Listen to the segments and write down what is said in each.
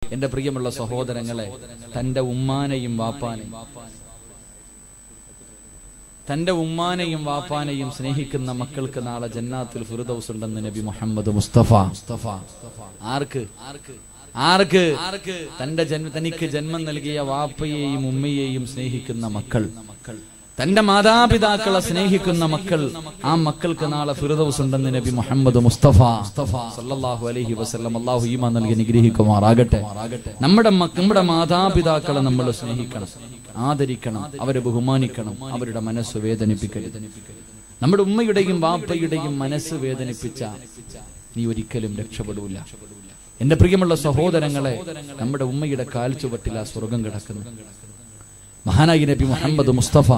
എന്റെ പ്രിയമുള്ള സഹോദരങ്ങളെ, തന്റെ ഉമ്മാനെയും വാപ്പാനെയും സ്നേഹിക്കുന്ന മക്കൾക്ക് നാളെ ജന്നാത്തുൽ ഫിർദൗസ് ഉണ്ടെന്ന് നബി മുഹമ്മദ് മുസ്തഫ. ആർക്ക്? തനിക്ക് ജന്മം നൽകിയ വാപ്പയെയും ഉമ്മയെയും സ്നേഹിക്കുന്ന മക്കൾ, തന്റെ മാതാപിതാക്കളെ സ്നേഹിക്കുന്ന മക്കൾ, ആ മക്കൾക്ക് നാളെ ഫിർദൗസ് ഉണ്ടെന്ന് നബി മുഹമ്മദ് മുസ്തഫ സല്ലല്ലാഹു അലൈഹി വസല്ലം. അല്ലാഹു ഈമാൻ നൽകി അനുഗ്രഹിക്കുമാറാകട്ടെ. നമ്മുടെ മാതാപിതാക്കളെ നമ്മൾ സ്നേഹിക്കണം, ആദരിക്കണം, അവരെ ബഹുമാനിക്കണം, അവരുടെ മനസ്സ് വേദനിപ്പിക്കരുത്. നമ്മുടെ ഉമ്മയുടെയും വാപ്പയുടെയും മനസ്സ് വേദനിപ്പിച്ച നീ ഒരിക്കലും രക്ഷപ്പെടൂല. എന്റെ പ്രിയമുള്ള സഹോദരങ്ങളെ, നമ്മുടെ ഉമ്മയുടെ കാൽച്ചുവട്ടിൽ ആ സ്വർഗം കിടക്കുന്നു. മഹാനായി നബി മുഹമ്മദ് മുസ്തഫ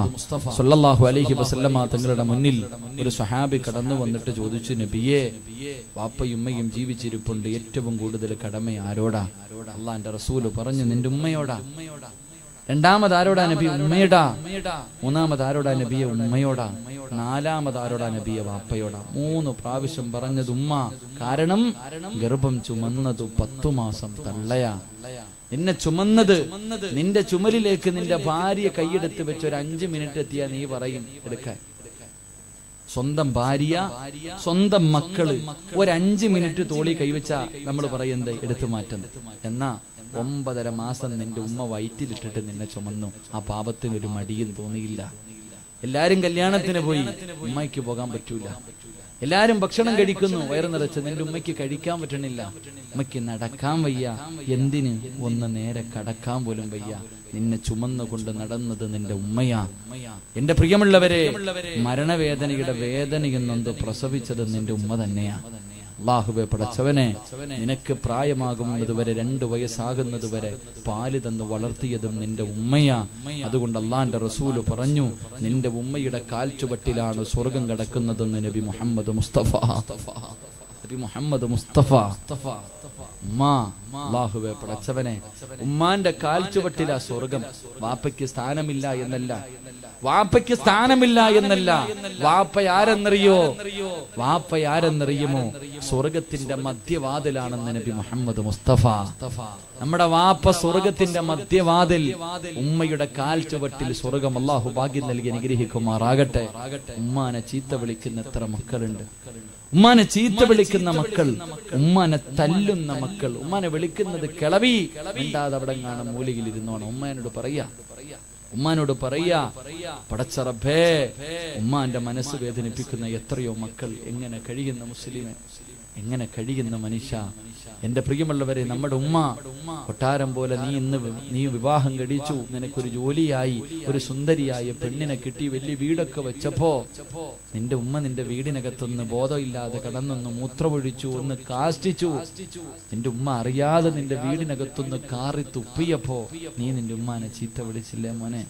സല്ലല്ലാഹു അലൈഹി വസല്ലമ തങ്ങളുടെ മുന്നിൽ ഒരു സ്വഹാബി കടന്നു വന്നിട്ട് ചോദിച്ചു, നബിയേ, വാപ്പയും ഉമ്മയും ജീവിച്ചിരിപ്പുണ്ട്, ഏറ്റവും കൂടുതൽ കടമ ആരോടാ? അള്ളാന്റെ റസൂല് പറഞ്ഞു, നിന്റെ ഉമ്മയോടാ. രണ്ടാമത് ആരോടാ നബി? ഉമ്മയോടാ. മൂന്നാമത് ആരോടാ നബിയെ? ഉമ്മയോടാ. നാലാമത് ആരോടാ നബിയെ? വാപ്പയോടാ. 3 പ്രാവശ്യം പറഞ്ഞത് ഉമ്മ. കാരണം ഗർഭം ചുമന്നത് 10 മാസം തള്ളയാ. നിന്നെ ചുമന്നത്, നിന്റെ ചുമലിലേക്ക് നിന്റെ ഭാര്യ കൈയെടുത്ത് വെച്ച് ഒരു 5 മിനിറ്റ് എത്തിയാ നീ പറയും എടുക്കാൻ. സ്വന്തം ഭാര്യ, സ്വന്തം മക്കള് ഒരു 5 മിനിറ്റ് തോളി കൈവച്ചാ നമ്മൾ പറയുന്നത് എടുത്തു മാറ്റുന്നത്. എന്നാ 9.5 മാസം നിന്റെ ഉമ്മ വയറ്റിലിട്ടിട്ട് നിന്നെ ചുമന്നു. ആ പാപത്തിനൊരു മടിയും തോന്നിയില്ല. എല്ലാരും കല്യാണത്തിന് പോയി, ഉമ്മയ്ക്ക് പോകാൻ പറ്റൂല. എല്ലാരും ഭക്ഷണം കഴിക്കുന്നു, വയറ് നിറച്ച്. നിന്റെ ഉമ്മയ്ക്ക് കഴിക്കാൻ പറ്റണില്ല, ഉമ്മയ്ക്ക് നടക്കാൻ വയ്യ. എന്തിന്? ഒന്ന് നേരെ കടക്കാൻ പോലും വയ്യ. നിന്നെ ചുമന്നുകൊണ്ട് നടന്നത് നിന്റെ ഉമ്മയാ. എന്റെ പ്രിയമുള്ളവരെ, മരണവേദനയുടെ വേദനയെന്നൊന്ന് പ്രസവിച്ചത് നിന്റെ ഉമ്മ തന്നെയാ. അല്ലാഹുവേ, പടച്ചവനെ, നിനക്ക് പ്രായമാകുന്നത് വരെ 2 വയസ്സാകുന്നത് വരെ പാല് തന്ന് വളർത്തിയതും നിന്റെ ഉമ്മയാ. അതുകൊണ്ട് അള്ളാന്റെ റസൂല് പറഞ്ഞു, നിന്റെ ഉമ്മയുടെ കാൽച്ചുവട്ടിലാണ് സ്വർഗം കിടക്കുന്നതെന്ന് നബി മുഹമ്മദ് മുസ്തഫ. നബി മുഹമ്മദ് മുസ്തഫ. ഉമ്മ, അല്ലാഹുവേ പടച്ചവനെ, ഉമ്മാന്റെ കാൽച്ചുവട്ടിലാ സ്വർഗം. വാപ്പയ്ക്ക് സ്ഥാനമില്ല എന്നല്ല, വാപ്പയ്ക്ക് സ്ഥാനമില്ല എന്നല്ല. വാപ്പയാരെന്നറിയുമോ? സ്വർഗത്തിന്റെ മധ്യവാതിലാണെന്ന് നബി മുഹമ്മദ് മുസ്തഫ. നമ്മുടെ വാപ്പ സ്വർഗത്തിന്റെ മധ്യവാതിൽ, ഉമ്മയുടെ കാൽച്ചുവട്ടിൽ സ്വർഗം. അല്ലാഹു ഭാഗ്യം നൽകി അനുഗ്രഹിക്കുമാറാകട്ടെ. ഉമ്മാനെ ചീത്ത വിളിക്കുന്ന എത്ര മക്കളുണ്ട്! ഉമ്മാനെ ചീത്ത വിളിക്കുന്ന മക്കൾ, ഉമ്മാനെ തല്ലുന്ന മക്കൾ, ഉമ്മാനെ വിളിക്കുന്നത് കിളവി. മിണ്ടാതെ അവിടെ കാണാൻ മൂലയിൽ ഇരുന്നോണം. ഉമ്മാനോട് പറയാ, പടച്ച റബ്ബേ, ഉമ്മാന്റെ മനസ്സ് വേദനിപ്പിക്കുന്ന എത്രയോ മക്കൾ. എങ്ങനെ കഴിയുന്ന മുസ്ലിമെ, എങ്ങനെ കഴിയുന്ന മനുഷ്യ! എന്റെ പ്രിയമുള്ളവരെ, നമ്മുടെ ഉമ്മ കൊട്ടാരം പോലെ നീ വിവാഹം കഴിച്ചു, നിനക്കൊരു ജോലിയായി, ഒരു സുന്ദരിയായ പെണ്ണിനെ കിട്ടി, വലിയ വീടൊക്കെ വെച്ചപ്പോ നിന്റെ ഉമ്മ നിന്റെ വീടിനകത്തൊന്ന് ബോധമില്ലാതെ കടന്നൊന്ന് മൂത്രമൊഴിച്ചു, ഒന്ന് കാഷ്ടിച്ചു. നിന്റെ ഉമ്മ അറിയാതെ നിന്റെ വീടിനകത്തൊന്ന് കാറി തുപ്പിയപ്പോ നീ നിന്റെ ഉമ്മാനെ ചീത്ത വിളിച്ചില്ലേ മോനെ?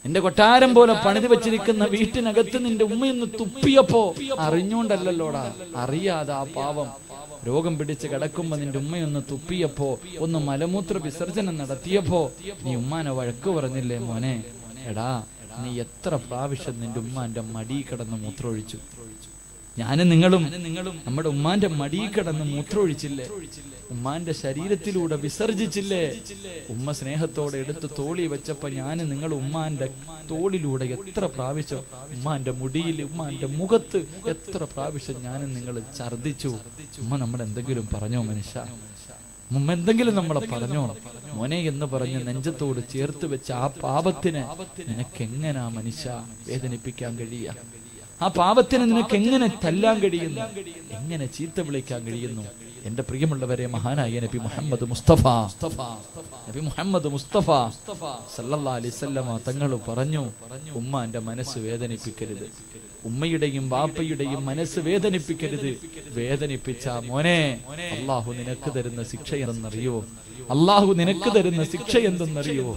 നിന്റെ കൊട്ടാരം പോലെ പണിത് വെച്ചിരിക്കുന്ന വീട്ടിനകത്ത് നിന്റെ ഉമ്മയൊന്ന് തുപ്പിയപ്പോ അറിഞ്ഞോണ്ടല്ലോടാ, അറിയാതെ ആ പാവം രോഗം പിടിച്ച് കിടക്കുമ്പോ നിന്റെ ഉമ്മയൊന്ന് തുപ്പിയപ്പോ, ഒന്ന് മലമൂത്ര വിസർജനം നടത്തിയപ്പോ നീ ഉമ്മാനെ വഴക്ക് പറഞ്ഞില്ലേ മോനെ? എടാ, നീ എത്ര പ്രാവശ്യം നിന്റെ ഉമ്മാന്റെ മടി കിടന്ന് മൂത്രമൊഴിച്ചു? ഞാനും നിങ്ങളും നമ്മുടെ ഉമ്മാന്റെ മടി കിടന്ന് മൂത്രമൊഴിച്ചില്ലേ? ഉമ്മാന്റെ ശരീരത്തിലൂടെ വിസർജിച്ചില്ലേ? ഉമ്മ സ്നേഹത്തോടെ എടുത്ത് തോളി വെച്ചപ്പോ ഞാനും നിങ്ങൾ ഉമ്മാന്റെ തോളിലൂടെ എത്ര പ്രാവശ്യം, ഉമ്മാന്റെ മുടിയിൽ, ഉമ്മാന്റെ മുഖത്ത് എത്ര പ്രാവശ്യം ഞാനും നിങ്ങൾ ഛർദിച്ചു? ഉമ്മ നമ്മളെന്തെങ്കിലും പറഞ്ഞോ മനുഷ്യ? ഉമ്മ എന്തെങ്കിലും നമ്മളെ പറഞ്ഞോ? മോനെ എന്ന് പറഞ്ഞ് നെഞ്ചത്തോട് ചേർത്ത് വെച്ച ആ പാപത്തിന് നിനക്കെങ്ങനാ മനുഷ്യ വേദനിപ്പിക്കാൻ കഴിയുക? ആ പാപത്തിന് നിനക്ക് എങ്ങനെ തല്ലാൻ കഴിയുന്നു? എങ്ങനെ ചീത്ത വിളിക്കാൻ കഴിയുന്നു? എന്റെ പ്രിയമുള്ളവരെ, മഹാനായ നബി മുഹമ്മദ് മുസ്തഫ സല്ലല്ലാഹു അലൈഹി വസല്ലം തങ്ങൾ പറഞ്ഞു, ഉമ്മാന്റെ മനസ്സ് വേദനിപ്പിക്കരുത്, ഉമ്മയുടെയും വാപ്പയുടെയും മനസ്സ് വേദനിപ്പിക്കരുത്. വേദനിപ്പിച്ച മോനെ, അല്ലാഹു നിനക്ക് തരുന്ന ശിക്ഷ എന്തെന്നറിയോ? അല്ലാഹു നിനക്ക് തരുന്ന ശിക്ഷ എന്തെന്നറിയോ?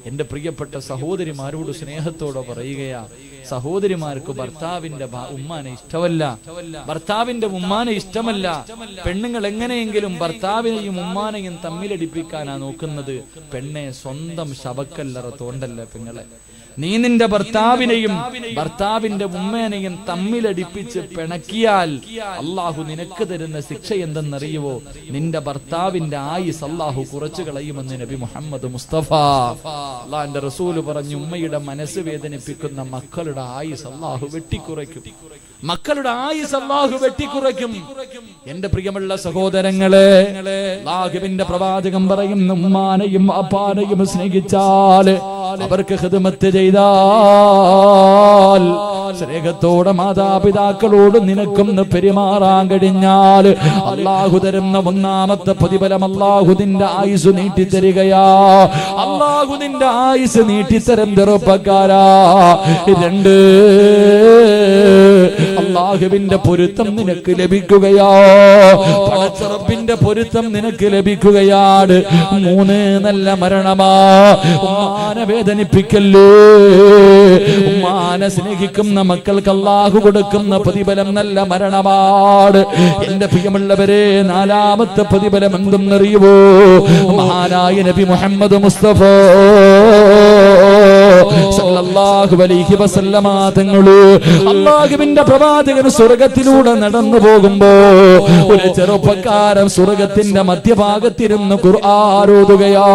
എന്റെ പ്രിയപ്പെട്ട സഹോദരിമാരോട് സ്നേഹത്തോടെ പറയുകയാ, സഹോദരിമാർക്ക് ഭർത്താവിന്റെ ഉമ്മാനെ ഇഷ്ടമല്ല, ഭർത്താവിന്റെ ഉമ്മാനെ ഇഷ്ടമല്ല. പെണ്ണുങ്ങൾ എങ്ങനെയെങ്കിലും ഭർത്താവിനെയും ഉമ്മാനെയും തമ്മിലടിപ്പിക്കാനാ നോക്കുന്നത്. പെണ്ണെ, സ്വന്തം ശവക്കല്ലറ തോണ്ടല്ല പെങ്ങളെ. നീ നിന്റെ ഭർത്താവിനെയും ഭർത്താവിന്റെ ഉമ്മേനെയും തമ്മിലടിപ്പിച്ച് പിണക്കിയാൽ അള്ളാഹു നിനക്ക് തരുന്ന ശിക്ഷ എന്തെന്നറിയുവോ? നിന്റെ ഭർത്താവിന്റെ ആയുസ് അള്ളാഹു കുറച്ചു കളയുമെന്ന് നബി മുഹമ്മദ് മുസ്തഫ. അള്ളാഹുവിന്റെ റസൂല് പറഞ്ഞു, ഉമ്മയുടെ മനസ്സ് വേദനിപ്പിക്കുന്ന മക്കളുടെ ആയുസ് അള്ളാഹു വെട്ടിക്കുറയ്ക്കും. മക്കളുടെ ആയുസ് അള്ളാഹു വെട്ടിക്കുറയ്ക്കും. എന്റെ പ്രിയമുള്ള സഹോദരങ്ങളെ, അല്ലാഹുവിന്റെ പ്രവാചകൻ പറയുന്നു, ഉമ്മാനെയും അപ്പാനെയും സ്നേഹിച്ചാൽ, അവർക്ക് ഖിദ്മത്ത് ചെയ്താൽ, സ്നേഹത്തോടെ മാതാപിതാക്കളോട് നിനക്കൊന്ന് പെരുമാറാൻ കഴിഞ്ഞാൽ അള്ളാഹു തരുന്ന ഒന്നാമത്തെ പ്രതിഫലം അള്ളാഹു നിന്റെ ആയുസ് നീട്ടിത്തരികയാ. അള്ളാഹു നിന്റെ ആയുസ് നീട്ടിത്തരം ചെറുപ്പക്കാരാ. 2, അള്ളാഹുവിന്റെ പൊരുത്തം നിനക്ക് ലഭിക്കുകയോ, പടച്ചറപ്പിന്റെ പൊരുത്തം നിനക്ക് ലഭിക്കുകയാണ്. 3, നല്ല മരണമാ. ഉമ്മാനെ വേദനിപ്പിക്കല്ലേ. ഉമ്മാനെ സ്നേഹിക്കുന്ന മക്കൾക്ക് അള്ളാഹു കൊടുക്കുന്ന പ്രതിഫലം നല്ല മരണമാണ്. എന്റെ പ്രിയമുള്ളവരെ, 4ാമത്തെ പ്രതിഫലം എന്തെന്നറിയുവോ? മഹാനായ നബി മുഹമ്മദ് മുസ്തഫ സല്ലല്ലാഹു അലൈഹി വസല്ലമ തങ്ങള് അല്ലാഹുവിന്റെ പ്രവാചകൻ സ്വർഗ്ഗത്തിലൂടെ നടന്നു പോകുമ്പോ ഒരു ചെറുപ്പക്കാരൻ സ്വർഗ്ഗത്തിന്റെ മധ്യഭാഗത്തിരുന്ന് ഖുർആൻ ഓതുകയാ.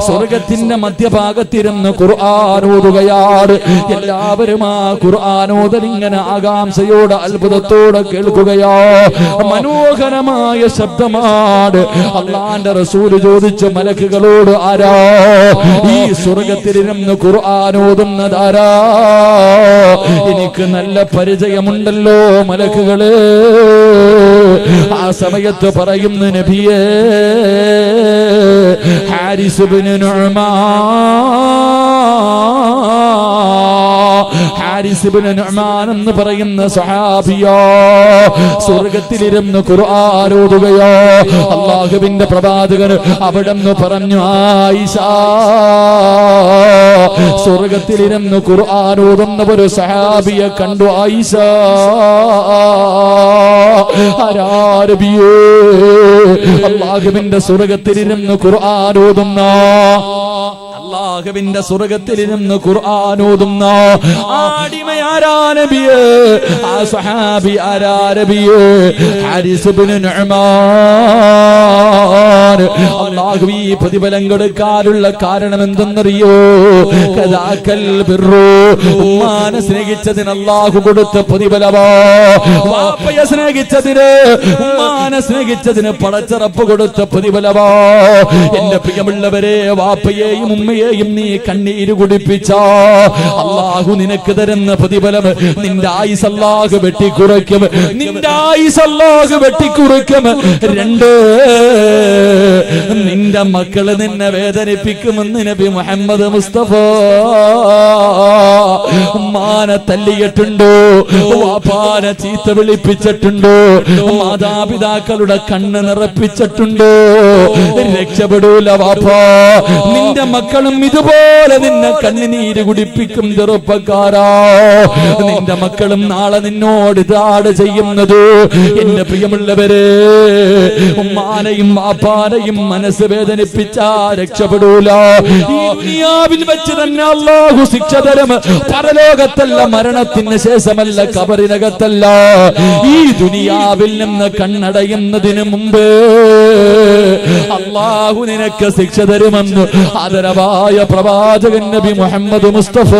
സ്വർഗ്ഗത്തിന്റെ മധ്യഭാഗത്തിരുന്ന് ഖുർആൻ ഓതുകയാണ്. എല്ലാവരും ആ ഖുർആൻ ഓതൽ ഇങ്ങനെ ആകാംക്ഷയോടെ അത്ഭുതത്തോടെ കേൾക്കുകയാ. മനോഹരമായ ശബ്ദമാണ്. അല്ലാഹുവിന്റെ റസൂൽ ചോദിച്ചു മലക്കുകളോട്, ആരാ ഈ സ്വർഗ്ഗത്തിലിരുന്ന് ഖുർആൻ ഓതുന്നതാരാ? എനിക്ക് നല്ല പരിചയമുണ്ടല്ലോ മലക്കുകളെ. ആ സമയത്ത് പറയുന്നു, നബിയേ, ഹാരിസ് ഇബ്നു നുഅ്മാൻ എന്ന് പറയുന്ന സഹാബിയോ സ്വർഗ്ഗത്തിലിരുന്ന് ഖുർആൻ ഓതുകയോ. അല്ലാഹുവിന്റെ പ്രവാചകൻ അവിടെന്ന് പറഞ്ഞു, ആയിഷ, സ്വർഗ്ഗത്തിലിരുന്ന് ഖുർആൻ ഓതുന്ന ഒരു സഹാബിയെ കണ്ടു. ആയിഷ, ആരാരബിയേ? അല്ലാഹുവിന്റെ സ്വർഗ്ഗത്തിലിരുന്ന് ഖുർആൻ ഓതുന്ന, അല്ലാഹുവിന്റെ സ്വർഗ്ഗത്തിലിരുന്ന് ഖുർആൻ ഓതുന്ന ആടിമയാരാ നബിയേ? ആ സ്വഹാബി ആരാ നബിയേ? ഹാരിസ് ഇബ്നു നുഅ്മാൻ. അല്ലാഹു ഈ പ്രതിഫലം കൊടുക്കാനുള്ള കാരണം എന്തെന്നറിയോ? കദാകൽ ബിർറു. ഉമ്മാനെ സ്നേഹിച്ചതിന് അല്ലാഹു കൊടുത്ത പ്രതിഫലമാ. വാപ്പയെ സ്നേഹിച്ചതിന്, ഉമ്മാനെ സ്നേഹിച്ചതിന് പടച്ചറപ്പ് കൊടുത്ത പ്രതിഫലമാ. എന്റെ പ്രിയമുള്ളവരെ, വാപ്പയെയും ഉമ്മയെയും നീ കണ്ണീര് കുടിപ്പിച്ച അല്ലാഹു നിനക്ക് തരുന്ന പ്രതിഫലം നിന്റെ ആയുസ് അല്ലാഹു വെട്ടിക്കുറയ്ക്കും. നിന്റെ ആയുസ് അല്ലാഹു വെട്ടിക്കുറയ്ക്കും. 2, നിന്റെ മക്കള് നിന്നെ വേദനിപ്പിക്കുമെന്ന് നബി മുഹമ്മദ് മുസ്തഫ. ഉമ്മാനെ തല്ലിയിട്ടുണ്ടോ? വാപ്പാനെ ചീത്ത വിളിപ്പിച്ചിട്ടുണ്ടോ? മാതാപിതാക്കളുടെ കണ്ണ് നിറപ്പിച്ചിട്ടുണ്ടോ? രക്ഷപ്പെടൂല വാപ്പാ. നിന്റെ മക്കളും ഇതുപോലെ നിന്നെ കണ്ണുനീര് കുടിപ്പിക്കും ചെറുപ്പക്കാരാ. നിന്റെ മക്കളും നാളെ നിന്നോട് ഇതാട് ചെയ്യുന്നത്. എന്റെ പ്രിയമുള്ളവരെ, ഉമ്മാനെയും വാപ്പാനെയും മനസ്സ് വേദനിപ്പിച്ചാ രക്ഷപ്പെടൂല. ഈ ദുനിയാവിൽ വെച്ച് തന്നെ അല്ലാഹു ശിക്ഷ തരും. പരലോകത്തല്ല, മരണത്തിന് ശേഷമല്ല, ഖബറിനകത്തല്ല. ഈ ദുനിയാവിൽ നിന്ന് കണ്ണടയുന്നതിന് മുമ്പ് അല്ലാഹു നിനക്ക് ശിക്ഷ തരുമെന്ന് ആദരവായ പ്രവാചകൻ നബി മുഹമ്മദ് മുസ്തഫ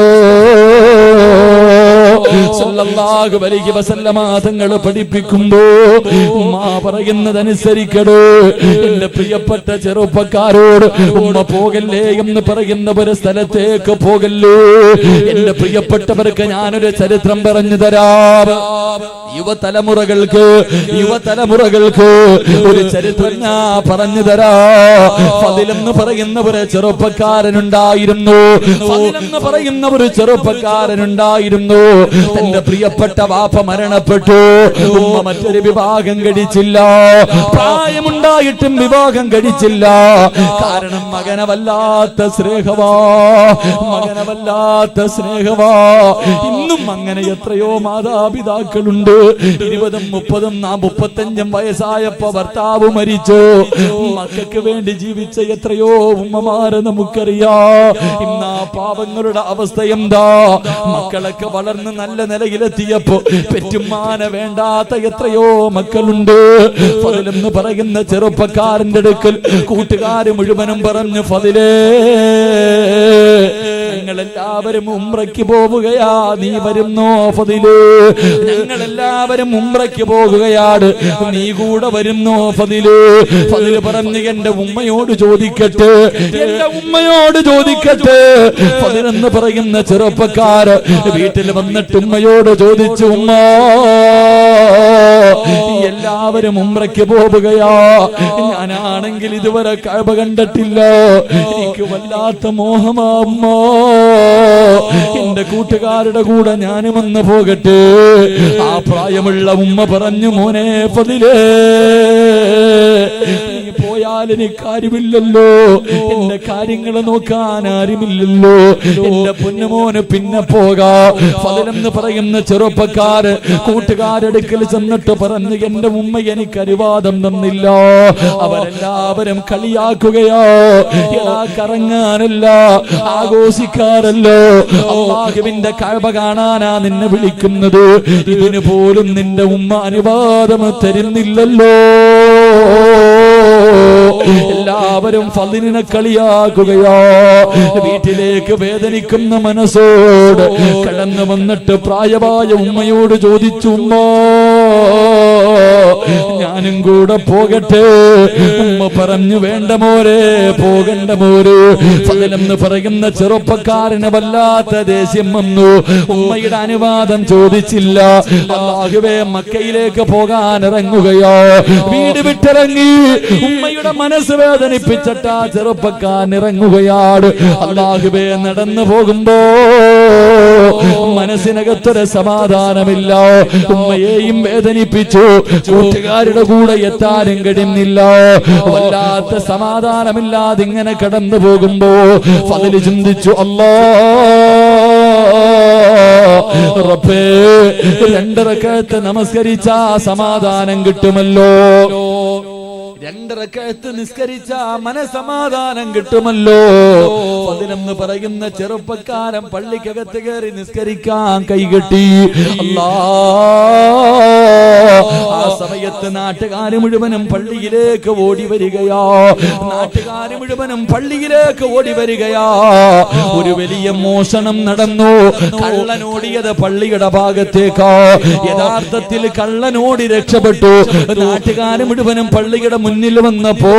സല്ലല്ലാഹു അലൈഹി വസല്ലമ തങ്ങൾ പഠിപ്പിക്കുമ്പോ ഉമ്മ പറയുന്നതനുസരിക്കടോ. എന്റെ പ്രിയപ്പെട്ട ചെറുപ്പക്കാരോട്, ഉമ്മ പോകല്ലേ എന്ന് പറയുന്ന ഒരു സ്ഥലത്തേക്ക് പോകല്ലേ. എന്റെ പ്രിയപ്പെട്ടവർക്ക് ഞാനൊരു ചരിത്രം പറഞ്ഞു തരാം. യുവതലമുറകൾക്ക് ഒരു ചരിത്രം ഞാൻ പറഞ്ഞു തരാ. ഫദിൽ എന്ന് പറയുന്ന ഒരു ചെറുപ്പക്കാരനുണ്ടായിരുന്നു. തന്റെ പ്രിയപ്പെട്ട വാപ്പ മരണപ്പെട്ടു. ഉമ്മ മറ്റൊരു വിവാഹം കഴിച്ചില്ല. പ്രായമുണ്ടായിട്ടും വിവാഹം കഴിച്ചില്ല. കാരണം മകനവല്ലാത്ത സ്നേഹവാ. ഇന്ന് ഇന്നും അങ്ങനെ എത്രയോ മാതാപിതാക്കളുണ്ട്. 20, 30, 35 വയസ്സായപ്പോ ഭർത്താവ് മരിച്ചു. മക്കൾക്ക് വേണ്ടി ജീവിച്ച എത്രയോ ഉമ്മമാരെ നമുക്കറിയാം. ഇന്ന് ആ പാവങ്ങളുടെ അവസ്ഥ എന്താ? മക്കളൊക്കെ വളർന്ന് നല്ല നിലയിലെത്തിയപ്പോ പെറ്റുമ്മാനെ വേണ്ടാത്ത എത്രയോ മക്കളുണ്ട്. ഫദിലെന്ന് പറയുന്ന ചെറുപ്പക്കാരന്റെ അടുക്കൽ കൂട്ടുകാര് മുഴുവനും പറഞ്ഞു, ഫദിലേ, ഞങ്ങളെല്ലാവരും ഉംറയ്ക്ക് പോവുകയാ, നീ വരുന്നോ ഫദില്? ഞങ്ങളെല്ലാവരും ഉംറയ്ക്ക് പോകുകയാണ്, നീ കൂടെ വരുന്നോ ഫദില്? ഫദില് പറഞ്ഞു, എന്റെ ഉമ്മയോട് ചോദിക്കട്ടെ, എന്റെ ഉമ്മയോട് ചോദിക്കട്ടെ. ഫദിലെന്ന് പറയുന്ന ചെറുപ്പക്കാര് വീട്ടിൽ വന്നിട്ട് ഉമ്മയോട് ചോദിച്ചു, ഉമ്മ, എല്ലാവരും ഉംറയ്ക്ക് പോവുകയാ, ഞാനാണെങ്കിൽ ഇതുവരെ കഅബ കണ്ടിട്ടില്ല, എനിക്ക് വല്ലാത്ത മോഹമാ ഉമ്മ, എന്റെ കൂട്ടുകാരുടെ കൂടെ ഞാനും വന്ന് പോകട്ടെ. ആ പ്രായമുള്ള ഉമ്മ പറഞ്ഞു, മോനെ ഫദിലേ, നീ പോയാൽ എനിക്ക് ആരുമില്ലല്ലോ, എന്റെ കാര്യങ്ങൾ നോക്കാൻ ആരുമില്ലല്ലോ, എന്റെ പൊന്നുമോന് പിന്നെ പോകാം. ഫദിലെന്ന് പറയുന്ന ചെറുപ്പക്കാര് കൂട്ടുകാരെടുക്കൽ ചെന്നിട്ട് പറഞ്ഞു, എന്റെ ഉമ്മ എനിക്ക് അനുവാദം തന്നില്ല, അവരെല്ലാവരും കളിയാക്കുകയോ, കറങ്ങാനല്ല, ആഘോഷിക്കാറല്ലോ, അല്ലാഹുവിന്റെ കഅബ കാണാനാ നിന്നെ വിളിക്കുന്നത്, ഇതിന് പോലും നിന്റെ ഉമ്മ അനുവാദം തരുന്നില്ലല്ലോ. എല്ലാവരും ഫദിലിനെ കളിയാക്കുകയോ. വീട്ടിലേക്ക് വേദനിക്കുന്ന മനസ്സോട് കടന്നു വന്നിട്ട് പ്രായമായ ഉമ്മയോട് ചോദിച്ചു, ഉമ്മ, ഞാനും കൂടെ പോകട്ടെ? ഉമ്മ പറഞ്ഞു, വേണ്ട മോരെ, പോകണ്ട മോര്. ഫദിലെന്ന് പറയുന്ന ചെറുപ്പക്കാരന് വല്ലാത്ത ദേഷ്യം വന്നു. ഉമ്മയുടെ അനുവാദം ചോദിച്ചില്ല. അല്ലാഹുവേ, മക്കയിലേക്ക് പോകാൻ ഇറങ്ങുകയോ. വീട് വിട്ടിറങ്ങി ഉമ്മയുടെ മനസ്സ് വേദനിപ്പിച്ചിട്ട് ആ ചെറുപ്പക്കാരൻ ഇറങ്ങുകയാണ്. അല്ലാഹുവേ, നടന്നു പോകുമ്പോ മനസ്സിനകത്തൊരു സമാധാനമില്ല. ഉമ്മയെയും വേദനിപ്പിച്ചു, കൂട്ടുകാരുടെ കൂടെ എത്താനും കഴിയുന്നില്ല. വല്ലാത്ത സമാധാനമില്ലാതെ ഇങ്ങനെ കടന്നു പോകുമ്പോ ഫദിൽ ചിന്തിച്ചു, റബ്ബേ, 2 റക്അത്ത് നമസ്കരിച്ചാ സമാധാനം കിട്ടുമല്ലോ, 2 റക്അത്ത് നിസ്കരിച്ച മനസമാധാനം കിട്ടുമല്ലോ. ഫദിലെന്ന് പറയുന്ന ചെറുപ്പക്കാരൻ പള്ളിക്കകത്ത് കയറി നിസ്കരിക്കാൻ കൈകെട്ടി. ആ സമയത്ത് നാട്ടുകാര് മുഴുവനും പള്ളിയിലേക്ക് ഓടി വരികയാ. നാട്ടുകാര് മുഴുവനും പള്ളിയിലേക്ക് ഓടി വരികയാ. ഒരു വലിയ മോഷണം നടന്നു. കള്ളനോടിയത് പള്ളിയുടെ ഭാഗത്തേക്കാ. യഥാർത്ഥത്തിൽ കള്ളനോടി രക്ഷപ്പെട്ടു. നാട്ടുകാര് മുഴുവനും പള്ളിയുടെ മുന്നിൽ വന്നപ്പോ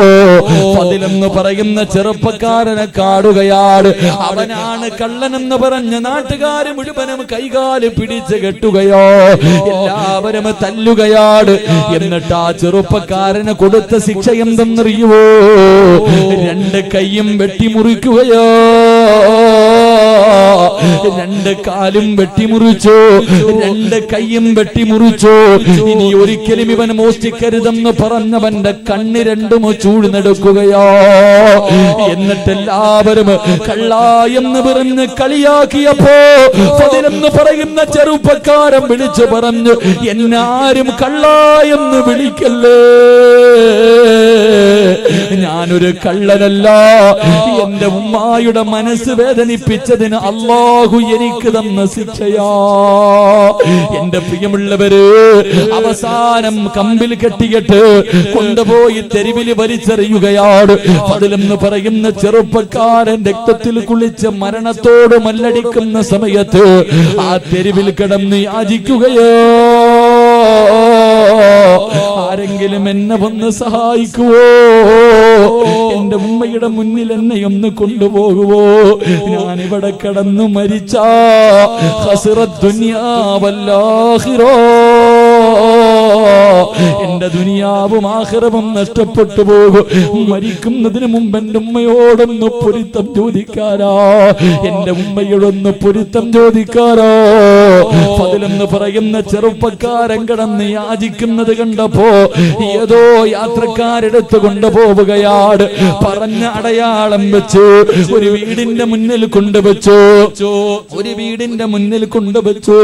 ഫദിലെന്ന് പറയുന്ന ചെറുപ്പക്കാരനെ കാണുകയാണ്. അവനാണ് കള്ളനെന്ന് പറഞ്ഞ് നാട്ടുകാര് മുഴുവനും കൈകാല് പിടിച്ച് കെട്ടുകയോ, എല്ലാവരും തല്ലുകയാണ്. എന്നിട്ട് ആ ചെറുപ്പക്കാരന് കൊടുത്ത ശിക്ഷ എന്തെന്നറിയുവോ? 2 കൈയും വെട്ടിമുറിക്കുകയോ, 2 കാലും വെട്ടിമുറിച്ചു, 2 കൈയും വെട്ടിമുറിച്ചു. ഇനി ഒരിക്കലും ഇവൻ മോഷ്ടിക്കരുതെന്ന് പറഞ്ഞവന്റെ കണ്ണ് 2ഉം ചൂഴ്ന്നെടുക്കുകയോ. എന്നിട്ട് എല്ലാവരും കള്ള എന്ന് പറഞ്ഞ് കളിയാക്കിയപ്പോ ഫദിലെന്ന് പറയുന്ന ചെറുപ്പക്കാരൻ വിളിച്ചു പറഞ്ഞു, എന്നാരും കള്ള എന്ന് വിളിക്കല്ലേ, ഞാനൊരു കള്ളനല്ല. എന്റെ ഉമ്മായുടെ മനസ്സ് വേദനിപ്പിച്ചതിന് അല്ലാഹു എനിക്ക് തന്ന ശിക്ഷയാ. എന്റെ പ്രിയമുള്ളവര്, അവസാനം കമ്പിൽ കെട്ടിയിട്ട് കൊണ്ടുപോയി തെരുവിൽ വലിച്ചെറിയുകയാണ്. ഫദിലെന്ന് പറയുന്ന ചെറുപ്പക്കാരൻ രക്തത്തിൽ കുളിച്ച് മരണത്തോട് മല്ലടിക്കുന്ന സമയത്ത് ആ തെരുവിൽ കിടന്ന് യാചിക്കുകയോ, ആരെങ്കിലും എന്നെ വന്ന് സഹായിക്കുവോ, എന്റെ ഉമ്മയുടെ മുന്നിൽ എന്നെ ഒന്ന് കൊണ്ടുപോകുവോ, ഞാനിവിടെ കിടന്നു മരിച്ചാ ഖസ്റത്ത് ദുനിയാ വൽ ആഖിറ, എന്റെ ദുനിയാവും ആഖിറവും നഷ്ടപ്പെട്ടു പോകും. മരിക്കുന്നതിന് മുമ്പ് എന്റെ ഉമ്മയോടൊന്ന് പൊരുത്തം ചോദിക്കാരോ, എന്റെ ഉമ്മയോടൊന്ന് പൊരുത്തം ചോദിക്കാരോ. ഫദ്ലെന്ന് പറയുന്ന ചെറുപ്പക്കാരൻ കിടന്ന് യാചിക്കുന്നത് കണ്ടപ്പോ ഏതോ യാത്രക്കാരെടുത്ത് കൊണ്ടുപോവുകയാണ്. പറഞ്ഞ അടയാളം വെച്ചു ഒരു വീടിന്റെ മുന്നിൽ കൊണ്ടുവച്ചു, ഒരു വീടിന്റെ മുന്നിൽ കൊണ്ടുവച്ചു.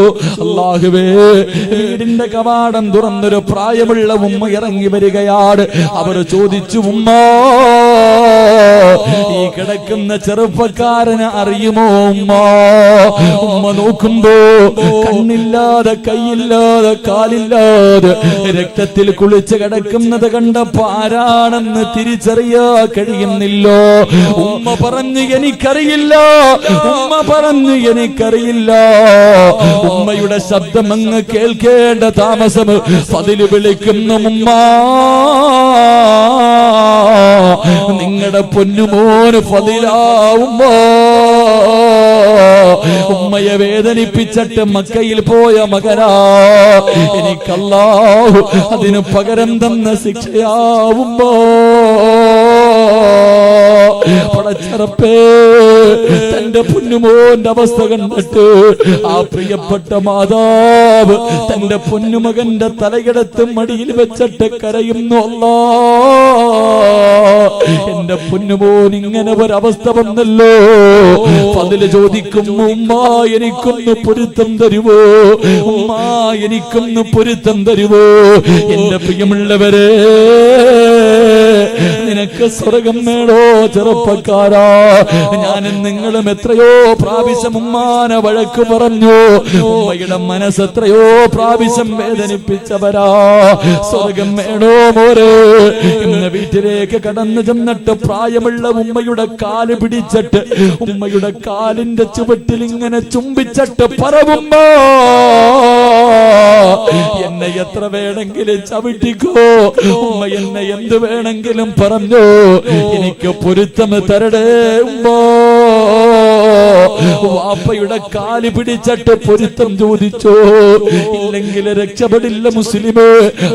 അല്ലാഹുവേ, വീടിന്റെ കവാടം തുറന്നൊരു പ്രായമുള്ള ഉമ്മ ഇറങ്ങി വരികയാണ്. അവർ ചോദിച്ചു, ഉമ്മ, ഈ കിടക്കുന്ന ചെറുപ്പക്കാരനെ അറിയുമോ ഉമ്മ? ഉമ്മ നോക്കുമ്പോ കണ്ണില്ലാതെ, കൈയില്ലാതെ, കാലില്ലാതെ രക്തത്തിൽ കുളിച്ച് കിടക്കുന്നത് കണ്ടപ്പോ ആരാണെന്ന് തിരിച്ചറിയാ കഴിയുന്നില്ലോ. ഉമ്മ പറഞ്ഞു, എനിക്കറിയില്ല. ഉമ്മ പറഞ്ഞു, എനിക്കറിയില്ല. ഉമ്മയുടെ ശബ്ദം അങ്ങ് കേൾക്കേണ്ട താമസം ഫദ്ല് വിളിക്കുന്നു, ഉമ്മ, നിങ്ങളുടെ പൊന്നുമോന് ഫദ്ലാവുമ്പോ ഉമ്മയെ വേദനിപ്പിച്ചിട്ട് മക്കയിൽ പോയ മകനാ. എനിക്കല്ലാഹു അതിന് പകരം തന്ന ശിക്ഷയാവുമ്പോ പടച്ചറപ്പേ, തന്റെ പൊന്നുമോന്റെ അവസ്ഥ കണ്ടിട്ട് ആ പ്രിയപ്പെട്ട മാതാവ് തന്റെ പൊന്നുമകന്റെ തലയെടുത്ത് മടിയിൽ വെച്ചിട്ട് കരയുന്നു. അല്ലാ, എന്റെ പൊന്നുമോൻ ഇങ്ങനെ ഒരവസ്ഥ വന്നല്ലോ. ഫദ്ല് ചോദിക്കും, ഉമ്മ, എനിക്കൊന്ന് പൊരുത്തം തരുവോ? ഉമ്മ, എനിക്കൊന്ന് പൊരുത്തം തരുവോ? എന്റെ പ്രിയമുള്ളവരെ, നിനക്ക് സ്വർഗം വേണോ ചെറുപ്പക്കാരാ? ഞാനും നിങ്ങളും എത്രയോ പ്രാവശ്യം ഉമ്മാനെ വഴക്ക് പറഞ്ഞു. ഉമ്മയുടെ മനസ്സ് എത്രയോ പ്രാവശ്യം വേദനിപ്പിച്ചവരാ. സ്വർഗം വേണോ മോരെ? ഇന്ന് വീട്ടിലേക്ക് കടന്നു ചെന്നിട്ട് പ്രായമുള്ള ഉമ്മയുടെ കാല് പിടിച്ചിട്ട് ഉമ്മയുടെ കാലിന്റെ ചുവട്ടിൽ ഇങ്ങനെ ചുംബിച്ചിട്ട് പറവുമ്മ, എന്നെ എത്ര വേണമെങ്കിലും ചവിട്ടിക്കോ, ഉമ്മ എന്നെ എന്ത് വേണമെങ്കിലും പറഞ്ഞോ, എനിക്ക് പൊരുത്തം തരടേ ഉമ്മ. വാപ്പയുടെ കാല് പിടിച്ചിട്ട് പൊരുത്തം ചോദിച്ചോ, ഇല്ലെങ്കിൽ രക്ഷപ്പെടില്ല മുസ്ലിമേ.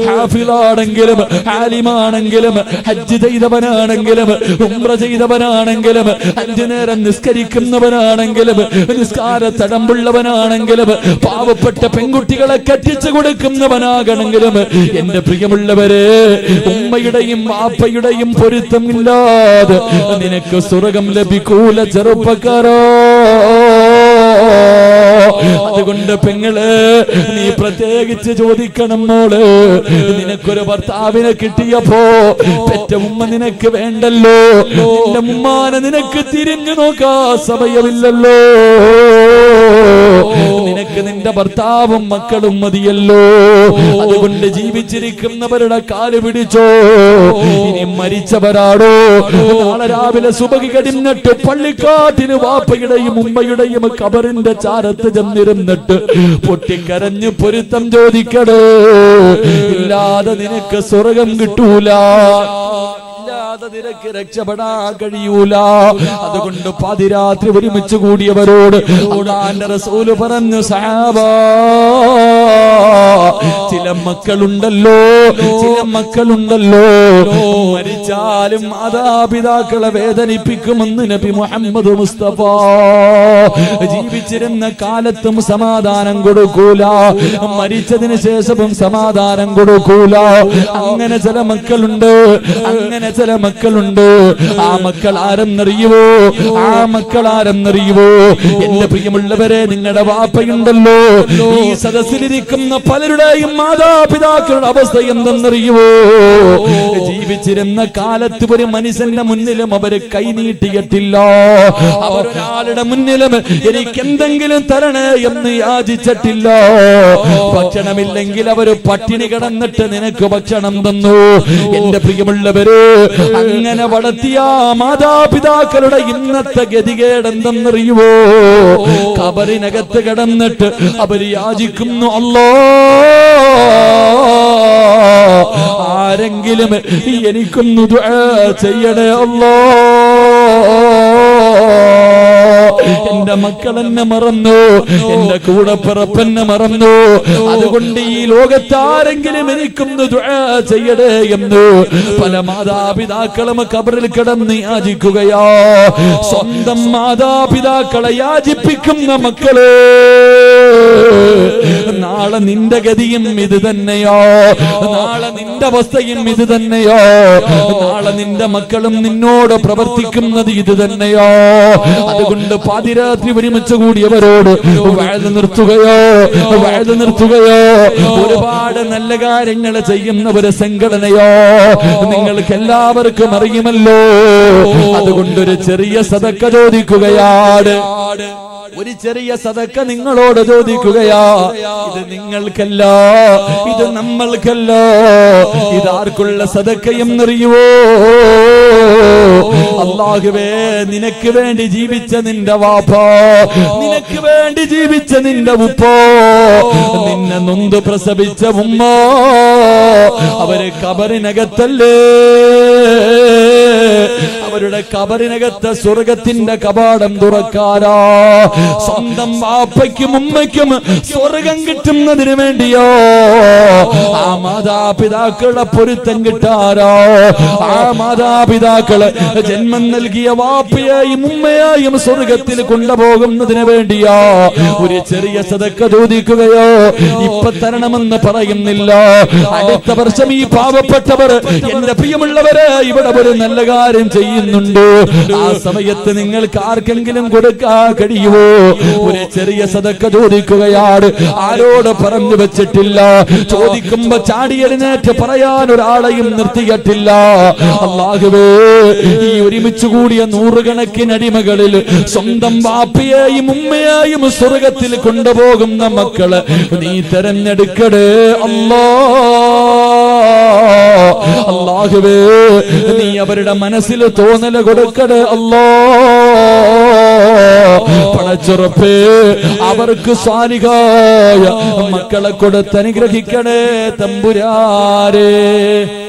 ഹാഫിളാണെങ്കിലും ആലിമാണെങ്കിലും ഹജ്ജ് ചെയ്തവനാണെങ്കിലും ഉംറ ചെയ്തവനാണെങ്കിലും 5 നേരം നിസ്കരിക്കുന്നവനാണെങ്കിലും നിസ്കാര തടമ്പുള്ളവനാണെങ്കിലും പാവപ്പെട്ട പെൺകുട്ടികളെ കെട്ടിച്ചു കൊടുക്കുന്നവനാകണമെങ്കിലും എന്റെ പ്രിയമുള്ളവരെ, ഉമ്മയുടെയും വാപ്പയുടെയും പൊരുത്തമില്ലാതെ നിനക്ക് സ്വർഗം ലഭിക്കൂല ചെറുപ്പക്കാരോ. അതുകൊണ്ട് പെങ്ങള്, നീ പ്രത്യേകിച്ച് ചോദിക്കണം മോള്, നിനക്കൊരു ഭർത്താവിനെ കിട്ടിയപ്പോ പെറ്റ ഉമ്മ നിനക്ക് വേണ്ടല്ലോ. നിന്റെ ഉമ്മാനെ നിനക്ക് തിരിഞ്ഞു നോക്കാ സമയമില്ലല്ലോ. നിനക്ക് നിന്റെ ഭർത്താവും മക്കളും മതിയല്ലോ. അതുകൊണ്ട് ജീവിച്ചിരിക്കുന്നവരുടെ കാല് പിടിച്ചോ. ഇനി മരിച്ചവരാണോ? നാളെ രാവിലെ സുബഹി കഴിഞ്ഞിട്ട് പള്ളിക്കാട്ടിന് വാപ്പയുടെയും ഉമ്മയുടെയും ഖബറിന്റെ ചാരത്ത് ചെന്നിരുന്നിട്ട് പൊട്ടിക്കരഞ്ഞ് പൊരുത്തം ചോദിക്കടോ. ഇല്ലാതെ നിനക്ക് സ്വർഗം കിട്ടൂല, നിനക്ക് രക്ഷപ്പെടാൻ കഴിയൂല. അതുകൊണ്ട് പാതിരാത്രി ഒരുമിച്ച് കൂടിയവരോട് അല്ലാഹുവിന്റെ റസൂൽ പറഞ്ഞു, സഹാബാ, ചില മക്കളുണ്ടല്ലോ മരിച്ചാലും മാതാപിതാക്കളെ വേദനിപ്പിക്കുമെന്ന് നബി മുഹമ്മദ് മുസ്തഫ. ജീവിച്ചിരുന്ന കാലത്തും സമാധാനം കൊടുക്കൂല, മരിച്ചതിന് ശേഷവും സമാധാനം കൊടുക്കൂല. അങ്ങനെ ചില മക്കളുണ്ട്. ആ മക്കൾ ആരെന്നറിയുവോ? എന്റെ പ്രിയമുള്ളവരെ, നിങ്ങളുടെ വാപ്പയുണ്ടല്ലോ, ഈ സദസ്സിലിരിക്കുന്ന പലരുടെയും മാതാപിതാക്കളുടെ അവസ്ഥ എന്തെന്നറിയുവോ? ജീവിച്ചിരുന്ന കാലത്ത് ഒരു മനുഷ്യന്റെ മുന്നിലും അവര് കൈനീട്ടിയിട്ടില്ല. അവരൊരാളുടെ മുന്നിലും എനിക്ക് എന്തെങ്കിലും തരണേ എന്ന് യാചിച്ചിട്ടില്ല. ഭക്ഷണമില്ലെങ്കിൽ അവര് പട്ടിണി കിടന്നിട്ട് നിനക്ക് ഭക്ഷണം തന്നു. എന്റെ പ്രിയമുള്ളവര്, അങ്ങനെ വളർത്തിയ മാതാപിതാക്കളുടെ ഇന്നത്തെ ഗതികേട് എന്തെന്നറിയുവോ? ഖബറിനകത്ത് കിടന്നിട്ട് അവര് യാചിക്കുന്നു, അല്ലാ, ആരെങ്കിലും എനിക്കൊന്ന് ദുആ ചെയ്യണേ അല്ലാ, എന്റെ മക്കൾ എന്നെ മറന്നു, എന്റെ കൂടപ്പിറപ്പെന്നെ മറന്നു. അതുകൊണ്ട് ഈ ലോകത്താരെങ്കിലും എനിക്കൊന്ന് ദുആ ചെയ്യടേ എന്ന് പല മാതാപിതാക്കളും ഖബറിൽ കിടന്ന് യാചിക്കുകയാ. സ്വന്തം മാതാപിതാക്കളെ യാചിപ്പിക്കുന്ന മക്കളെ, നാളെ നിന്റെ ഗതിയും ഇത് തന്നെയോ, നാളെ നിന്റെ അവസ്ഥയും ഇത് തന്നെയോ, നാളെ നിന്റെ മക്കളും നിന്നോട് പ്രവർത്തിക്കുന്നത് ഇത് തന്നെയോ. അതുകൊണ്ട് പാതിരാത്രി ഒരുമിച്ച് കൂടിയവരോട് വഅദ് നിർത്തുകയോ ഒരുപാട് നല്ല കാര്യങ്ങൾ ചെയ്യുന്ന ഒരു സംഘടനയോ നിങ്ങൾക്ക് എല്ലാവർക്കും അറിയുമല്ലോ. അതുകൊണ്ടൊരു ചെറിയ സദക്ക ചോദിക്കുകയാണ്, ഒരു ചെറിയ സദക്ക നിങ്ങളോട് ചോദിക്കുകയാ. ഇത് നിങ്ങൾക്കല്ല, ഇത് നമ്മൾക്കല്ല, ഇതാർക്കുള്ള സദക്കയെന്നറിയുവോ? അല്ലാഹുവേ, നിനക്ക് വേണ്ടി ജീവിച്ച നിന്റെ വാപ്പ, നിനക്ക് വേണ്ടി ജീവിച്ച നിന്റെ ഉപ്പ, നിന്നെ നൊന്ത് പ്രസവിച്ച ഉമ്മ, അവര് ഖബറിനകത്തല്ലേ, അവരുടെ ഖബറിനകത്ത് സ്വർഗത്തിന്റെ കവാടം തുറക്കാരാ. സ്വന്തം വാപ്പയ്ക്കും ഉമ്മയ്ക്കും സ്വർഗം കിട്ടുന്നതിന് വേണ്ടിയോ, ആ മാതാപിതാക്കളുടെ പൊരുത്തം കിട്ടാരോ, ആ മാതാപിതാക്കള് ജന്മം നൽകിയ വാപ്പയെയും ഉമ്മയെയും സ്വർഗത്തിൽ കൊണ്ടുപോകുന്നതിന് വേണ്ടിയോ ഒരു ചെറിയ സദക്ക ചോദിക്കുകയോ ഇപ്പൊ തരണമെന്ന് പറയുന്നില്ല. അടുത്ത വർഷം ഈ പാവപ്പെട്ടവർ, എന്റെ പ്രിയമുള്ളവരെ, ഇവിടെ ഒരു നല്ല കാര്യം ചെയ്യുന്നുണ്ട്. ആ സമയത്ത് നിങ്ങൾക്ക് ആർക്കെങ്കിലും കൊടുക്കാൻ കഴിയുമോ? ഒരു ചെറിയ സദക്ക ചോദിക്കുകയാണ്. ആരോട് പറഞ്ഞു വെച്ചിട്ടില്ല, ചോദിക്കുമ്പോ ചാടിയെഴുന്നേറ്റ് പറയാൻ ഒരാളെയും നിർത്തിയിട്ടില്ല. അല്ലാഹുവേ, ഈ ഒരുമിച്ച് കൂടിയ നൂറുകണക്കിന് അടിമകളിൽ സ്വന്തം വാപ്പയെയും ഉമ്മയെയും സ്വർഗത്തിൽ കൊണ്ടുപോകുന്ന മക്കള് നീ തെരഞ്ഞെടുക്കടേ അല്ലാ. അല്ലാഹുവേ, നീ അവരുടെ മനസ്സിൽ തോന്നല് കൊടുക്കടേ അല്ലാ. പടച്ചുറപ്പേ, അവർക്ക് സ്വാലിഹായ മക്കളെ കൊടുത്ത് അനുഗ്രഹിക്കണേ തമ്പുരാരേ.